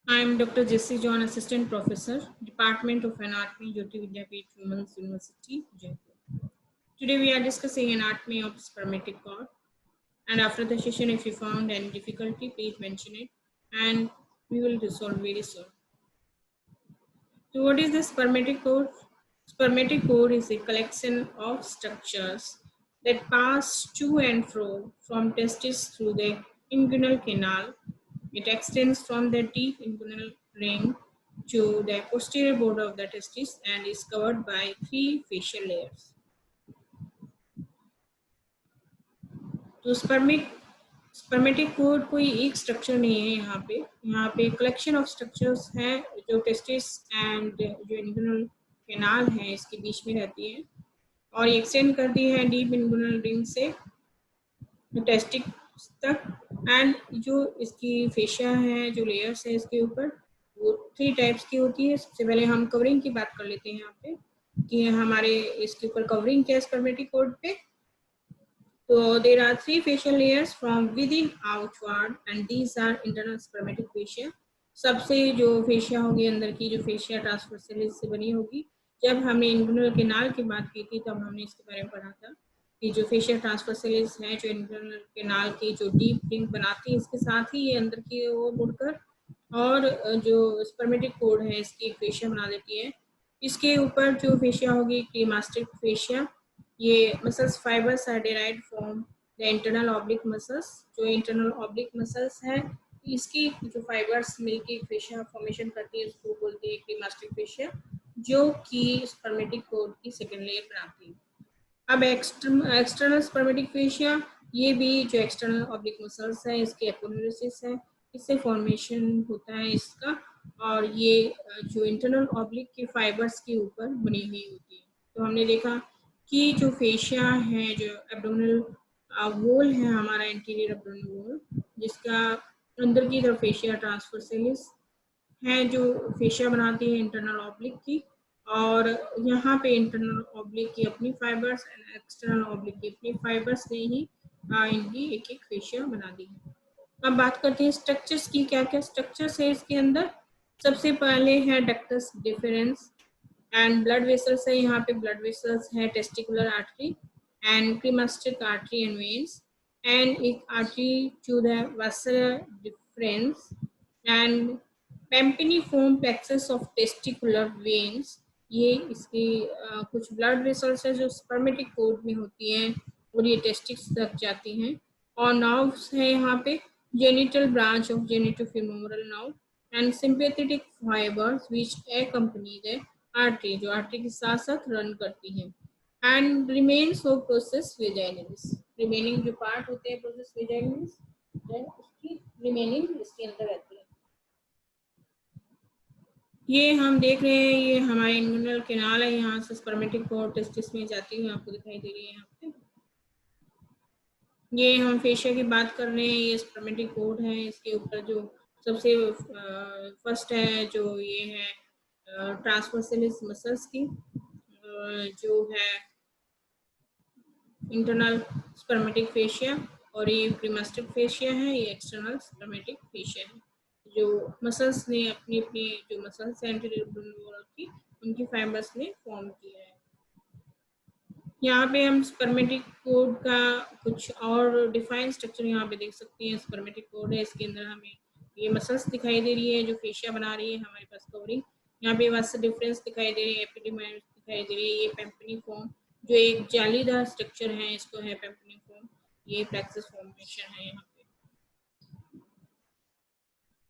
I am Dr. Jesse John, Assistant Professor, Department of Anatomy, Jyoti Vidyapeeth, Women's University, Jaipur. Today we are discussing anatomy of spermatic cord. And after the session, if you found any difficulty, please mention it, and we will resolve very soon. So, what is the spermatic cord? Spermatic cord is a collection of structures that pass to and fro from testis through the inguinal canal. It extends from the deep inguinal ring to the posterior border of the testis and is covered by 3 facial layers. तो spermatic code कोई एक structure नहीं है। यहाँ पे collection of structures है जो testis and जो इंगुइनल कैनाल है इसके बीच में रहती है और एक्सटेंड करती है डीप इंगुइनल रिंग से टेस्टिस तक। एंड जो इसकी फेशिया है, जो लेयर्स है इसके ऊपर, वो 3 टाइप्स की होती है। सबसे पहले हम कवरिंग की बात कर लेते हैं यहाँ पे कि हमारे इसके ऊपर कवरिंग क्या है स्पर्मेटिक कोड पे। So there are 3 facial layers from within outward and these are internal spermatic fascia. सबसे जो फेशिया होगी अंदर की, जो फेशिया ट्रांसवर्सलिस से बनी होगी। जब हमने इंगुइनल कैनाल की बात की थी तब हमने इसके बारे में पढ़ा था कि जो फेशिया ट्रांसवर्सलिस है, जो इंगुइनल कैनाल की जो डीप रिंग बनाती है, इसके साथ ही ये अंदर की ओर मुड़कर और जो स्पर्मेटिक कोड है इसकी एक फेशिया बना देती है। इसके ऊपर जो फेशिया होगी क्रीमास्टिक फेशिया, ये muscles fibres are derived from the internal oblique muscles. जो इंटरनल ऑब्लिक मसल्स है इसकी जो फाइबर्स मिलके फेशिया फॉर्मेशन करती है उसको बोलते हैं क्रीमास्टिक फेशिया, जो कि स्पर्मेटिक कोड की सेकेंड लेयर बनाती है। अब एक्सटर्नल स्पर्मेटिक फेशिया, ये भी जो एक्सटर्नल ऑब्लिक मसल्स है इसके एपोनेुरिसिस है, इससे फॉर्मेशन होता है इसका, और ये जो इंटरनल ऑब्लिक के फाइबर्स के ऊपर बनी हुई होती है। तो हमने देखा कि जो फेशिया है, जो एब्डोमिनल वॉल है हमारा, इंटीरियर एब्डोमिनल वॉल, जिसका अंदर की तरफ फेशिया ट्रांसवर्सलिस है जो फेशिया बनाती है इंटरनल ऑब्लिक की, और यहाँ पे इंटरनल ऑब्लिक की अपनी फाइबर्स एंड एक्सटर्नल ऑब्लिक की अपनी फाइबर्स ने ही इनकी एक एक फेशिया बना दी है। अब बात करते हैं स्ट्रक्चर्स की, क्या क्या स्ट्रक्चर्स है इसके अंदर। सबसे पहले है ductus deferens and blood vessels है। यहाँ पे ब्लड वेसल्स है, testicular artery and cremasteric artery and veins and एक artery to the vascular deferens and pampiniform plexus of testicular veins. ये इसकी कुछ ब्लड वेसल्स है जो स्पर्मेटिक कोड में होती हैं और ये टेस्टिक्स तक जाती हैं। और नर्व्स है यहाँ पे, genital branch of genitofemoral nerve and sympathetic fibres which accompany the artery, जो आर्टरी के साथ साथ रन करती है। And remains of process vaginalis, remaining जो पार्ट होते हैं प्रोसेस वेजाइनलिस, उसकी रिमेनिंग इसके अंदर रहती है। ये हम देख रहे हैं, ये हमारे इंगुइनल कैनाल है, यहाँ से स्पर्मेटिक कोड टेस्टिस में जाती हुई आपको दिखाई दे रही है यहाँ पे। ये हम फेशिया की बात कर रहे हैं, ये स्पर्मेटिक कोड है, इसके ऊपर जो सबसे फर्स्ट है जो ये है ट्रांसवर्सलिस मसल्स की, जो है इंटरनल स्पर्मेटिक फेशिया, और ये क्रीमास्टिक फेशिया है, ये एक्सटर्नल स्पर्मेटिक फेशिया है। जो मसल्स ने अपनी अपनी जो मसल्स हैं की, उनकी फाइबर्स ने फॉर्म किया है। यहाँ पे हम स्पर्मेटिक कोड का कुछ और डिफाइन स्ट्रक्चर यहाँ पे देख सकते हैं। स्पर्मेटिक कोड है, इसके अंदर हमें ये मसल्स दिखाई दे रही है जो फेशिया बना रही है हमारे पास कवरिंग। यहाँ पे वास्ट डिफरेंस दिखाई दे रही है, एपिडीमाइस दिखाई दे रही है, ये पेम्पनीफॉर्म जो एक जालीदार स्ट्रक्चर है इसको है पेम्पनीफॉर्म, ये प्लेक्सस फॉर्मेशन है यहाँ पे।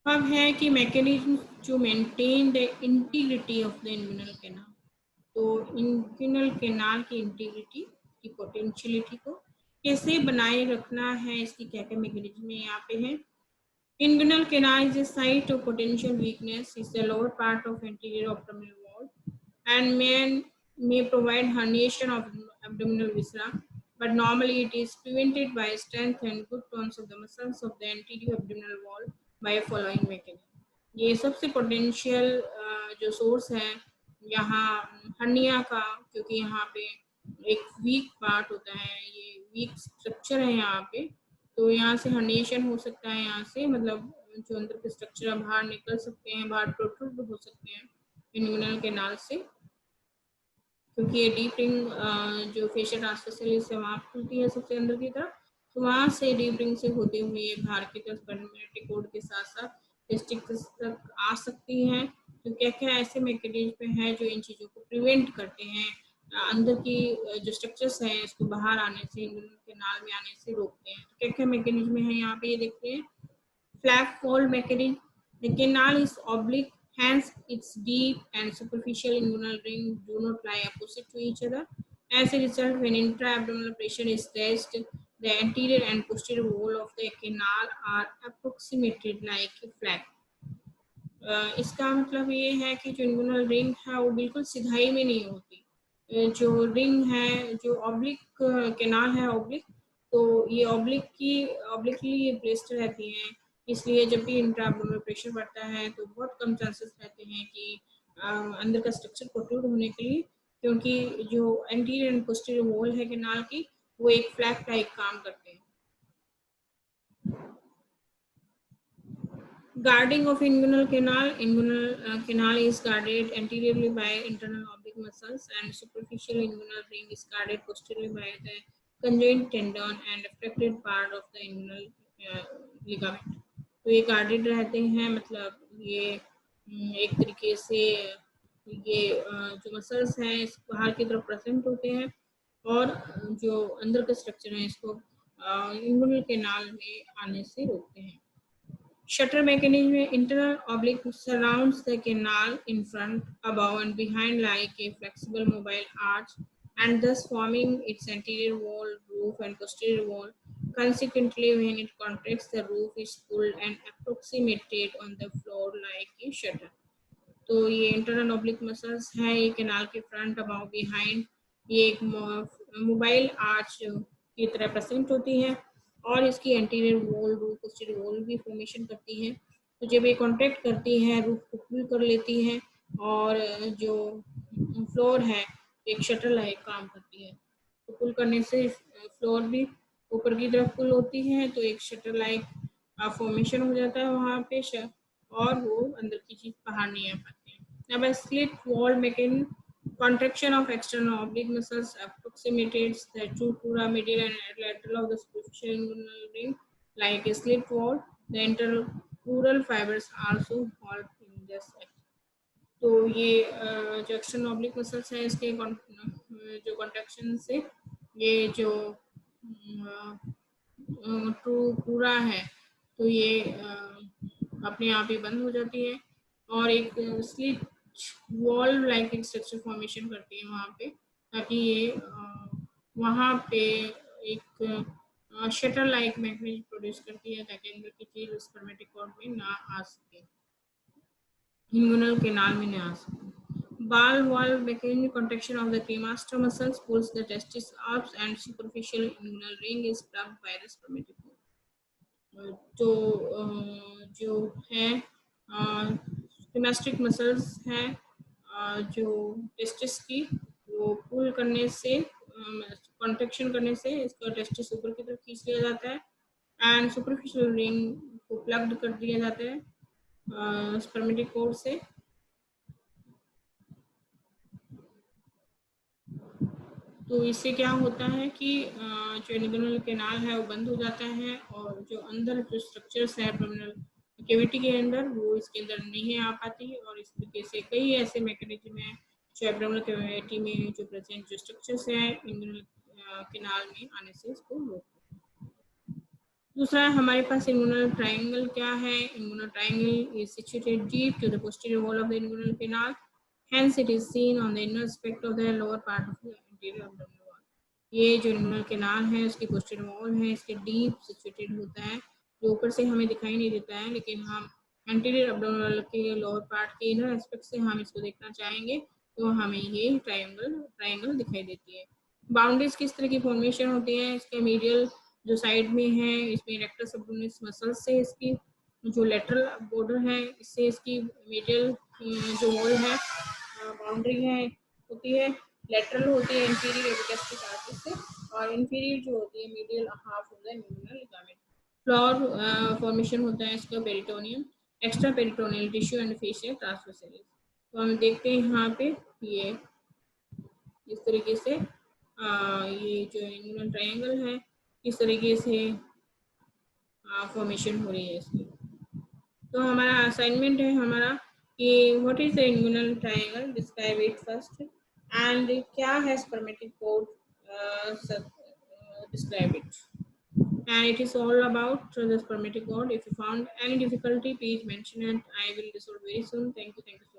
अब है कि mechanism to maintain the integrity of the inguinal canal. तो इंगुइनल कैनाल की इंटीग्रिटी की पोटेंशियलिटी को कैसे बनाए रखना है, इसकी क्या क्या मैकेनिज्म यहाँ पे है। Inguinal canal is a site of potential weakness, is the lower part of anterior abdominal wall and may provide herniation of abdominal viscera, but normally it is prevented by strength and good tones of the muscles of the anterior abdominal wall by following mechanism. ये सबसे potential जो source है यहाँ hernia का, क्योंकि यहाँ पे एक वीक पार्ट होता है, ये वीक स्ट्रक्चर है यहाँ पे, तो यहाँ से हर्निएशन हो सकता है, यहाँ से मतलब जो अंदर के स्ट्रक्चर बाहर निकल सकते हैं, बाहर प्रोट्रूड हो सकते हैं इन्गुइनल कैनाल से, क्योंकि ये डीप रिंग जो फेशियल ट्रांसवर्सल से वहाँ खुलती है सबसे अंदर की तरफ, तो वहाँ से डीप रिंग से होते हुए बाहर की तरफ पेरिमेटिकोड के साथ साथ टेस्टिकल्स तक आ सकती हैं। तो क्या क्या ऐसे मैकेनिज्म हैं जो इन चीज़ों को प्रिवेंट करते हैं, अंदर की जो स्ट्रक्चर्स हैं इसको बाहर आने से, इन्गुइनल कैनाल में आने से रोकते हैं। तो क्या क्या मैकेनिज्म है यहाँ पे ये देखते हैं। Flap fold mechanism. The canal is oblique, hence its deep and superficial inguinal ring do not lie opposite to each other. As a result, when intra-abdominal pressure is stressed, the anterior and posterior wall of the canal are approximated like a flap. इसका मतलब ये है कि जो inguinal ring है वो बिल्कुल सिधाई में नहीं होती। जो रिंग है, जो ऑब्लिक कैनाल है ऑब्लिक, तो ये ऑब्लिकली प्लेस्ड रहती हैं। इसलिए जब भी इंट्राअब्डोमिनल प्रेशर बढ़ता है तो बहुत कम चांसेस रहते हैं कि अंदर का स्ट्रक्चर प्रोट्रूड होने के लिए, क्योंकि जो एंटीरियर एंड पोस्टीरियर वॉल है कैनाल की वो एक फ्लैप टाइप काम करते हैं। Guarding of inguinal canal. Inguinal canal is guarded anteriorly by internal oblique muscles, and superficial inguinal ring is guarded posteriorly by the conjoint tendon and affected part of the inguinal ligament. तो ये guarded रहते हैं, मतलब ये एक तरीके से ये जो मसल्स हैं इस बाहर की तरफ प्रेजेंट होते हैं, और जो अंदर का स्ट्रक्चर है इसको इंगुइनल कैनाल में आने से रोकते हैं। Shutter mechanism. Internal oblique surrounds the canal in front, above, and behind like a flexible mobile arch, and thus forming its anterior wall, roof, and posterior wall. Consequently, when it contracts, the roof is pulled and approximated on the floor like a shutter. तो ये internal oblique muscles हैं, ये canal के front, about, behind, ये एक mobile arch की तरह present होती है, और इसकी anterior wall, roof, posterior wall भी फॉर्मेशन करती है। तो जब ये कॉन्ट्रैक्ट करती है, रूफ को पुल कर लेती है, और जो फ्लोर है एक शटर लाइक काम करती है। तो पुल करने से फ्लोर भी ऊपर की तरफ पुल होती है, तो एक शटर लाइक फॉर्मेशन हो जाता है वहाँ पे, और वो अंदर की चीज बाहर नहीं आ पाती है। अब slit wall making. Contraction of external oblique muscles approximates the two crura medial and lateral of the superficial inguinal ring like a slit wall. The intercrural fibers also halt in this action. तो ये जो external oblique muscles हैं इसके जो contraction से ये जो क्रूरा है तो ये अपने आप ही बंद हो जाती है, और एक स्लिट वॉल लाइक एक स्ट्रक्चर फॉर्मेशन करती है वहाँ पे, ताकि ये वहाँ पे एक शटर लाइक मैकेनिज्म प्रोड्यूस करती है, ताकि अंदर की चीज स्पर्मेटिक कॉर्ड में ना आ सके, इंगुइनल कैनाल में ना आ सके. Ball valve mechanism. Contraction of the cremaster muscles pulls the testis up, and superficial inguinal ring is plugged by the spermatic cord. तो जो है क्रेमास्टिक मसल्स हैं जो टेस्टिस की, वो पुल करने से, कॉन्ट्रैक्शन करने से इसका टेस्टिस ऊपर की तरफ खींच लिया जाता है, एंड सुपरफिशियल रिंग को प्लग्ड कर दिया जाता है स्पर्मेटिक कोर्ड से. तो इससे क्या होता है कि जो इंगुइनल कैनाल है वो बंद हो जाता है, और जो अंदर जो स्ट्रक्चर्स है एब्डोमिनल कैविटी के अंदर वो इसके अंदर नहीं आ पाती, और इस तरीके से कई ऐसे मैकेनिज्म हैं जो एब्डोमिनल कैविटी में जो प्रेजेंट जो स्ट्रक्चर्स हैं इंगुइनल कैनाल में आने से इसको रोकते हैं. दूसरा हमारे पास इंगुइनल ट्रायंगल क्या है. Inguinal triangle is situated deep to the posterior wall of the inguinal canal, hence it is seen on the inner aspect of the lower part of the anterior abdominal wall. ये जो inguinal canal है उसकी posterior wall है, इसके deep situated होता है, जो ऊपर से हमें दिखाई नहीं देता है, लेकिन हम एंटीरियर एब्डोमिनल के लोअर पार्ट के इनर एस्पेक्ट से हम इसको देखना चाहेंगे तो हमें ये ट्रायंगल दिखाई देती है. बाउंड्रीज किस तरह की फॉर्मेशन होती है. इसके मीडियल जो साइड में है इसमें रेक्टस एब्डोमिनिस मसल्स से इसकी जो लेटरल बॉर्डर है इससे इसकी मीडियल जो वॉल है बाउंड्री है होती है, लेटरल होती है इंफीरियर एपिगैस्ट्रिक आर्टरी से, और इंफीरियर जो होती है medial half of the inguinal ligament. Floor formation होता है इसका peritoneum, extra peritoneal tissue and fascial transversalis. तो हम देखते हैं यहाँ पे ये इस तरीके से ये जो इंगुलर ट्रायंगल है इस तरीके से फॉर्मेशन हो रही है इसकी। तो हमारा असाइनमेंट है हमारा कि what is the inguinal triangle, describe it first, and क्या है spermatic cord, describe it. And it is all about the spermatic cord. If you found any difficulty, please mention it. I will resolve very soon. Thank you. Thank you so much.